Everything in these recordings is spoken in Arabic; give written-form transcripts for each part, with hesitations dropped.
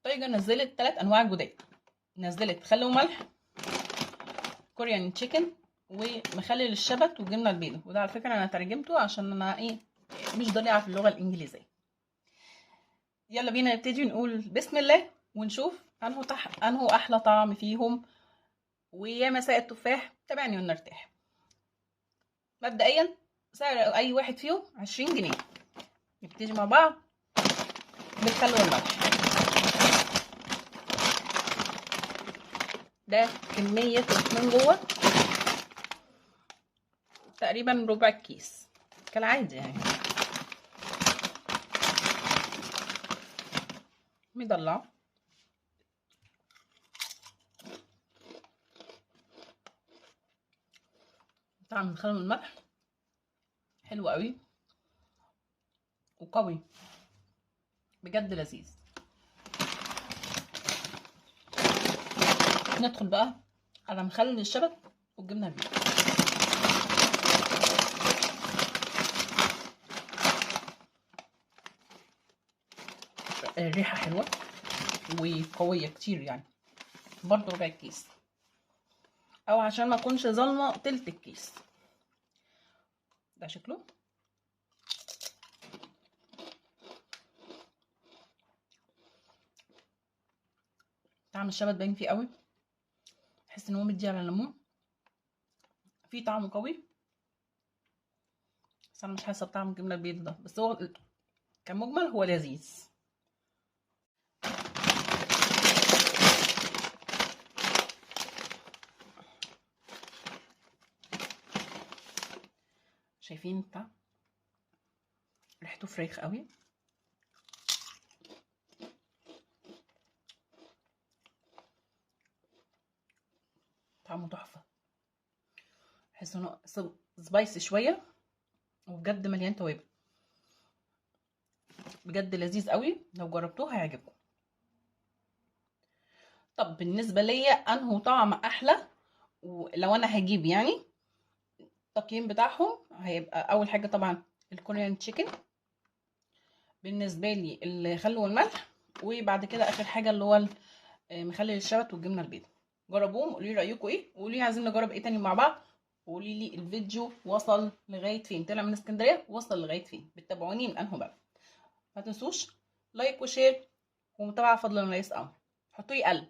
طيجة نزلت 3 انواع جداد. نزلت خل وملح، كوريان تشيكن، ومخلل الشبت والجبنه البيضاء. وده على فكره انا ترجمته عشان انا مش ضليعه في اللغه الانجليزيه. يلا بينا نبتدي نقول بسم الله ونشوف انه احلى طعم فيهم. ويا مساء التفاح، تابعني ونرتاح. مبدئيا سعر اي واحد فيهم 20 جنيه. نبتدي مع بعض بالخل والملح. ده كمية من جوه تقريبا ربع الكيس كالعادة يعني. مضلع طعم الخل والملح حلو قوي وقوي بجد لذيذ. ندخل بقى على مخلل الشبت والجبنه البيضاء. الريحه حلوه وقويه كتير يعني، برضو ربع الكيس او عشان ما اكونش ظالمه تلت الكيس. ده شكله. طعم الشبت باين فيه قوي، تحس ان هو مدي على الليمون، فيه طعم قوي. بس انا مش حاسه بطعم الجبنه البيضاء ده، بس هو كمجمل هو لذيذ. شايفين بتاع ريحته فريخ قوي. طعمه تحفه، بحس انه سبايسي شويه وبجد مليان توابل. بجد لذيذ قوي، لو جربتوه هيعجبكم. طب بالنسبه ليا انه طعم احلى، ولو انا هجيب يعني التقييم بتاعهم هيبقى اول حاجه طبعا الكوريان تشيكن بالنسبه لي، الخل والملح، وبعد كده اخر حاجه اللي هو مخلل الشبت والجبنه البيضاء. جربوهم وقولوا لي رايكم ايه، وقولوا لي عايزين نجرب ايه تاني مع بعض. وقولي لي الفيديو وصل لغايه فين، طلع من اسكندريه وصل لغايه فين، بتتابعوني من انهي بلد. ما تنسوش لايك وشير ومتابعه فضلا وليس امر. حطوا لي قلب.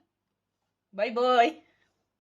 باي باي.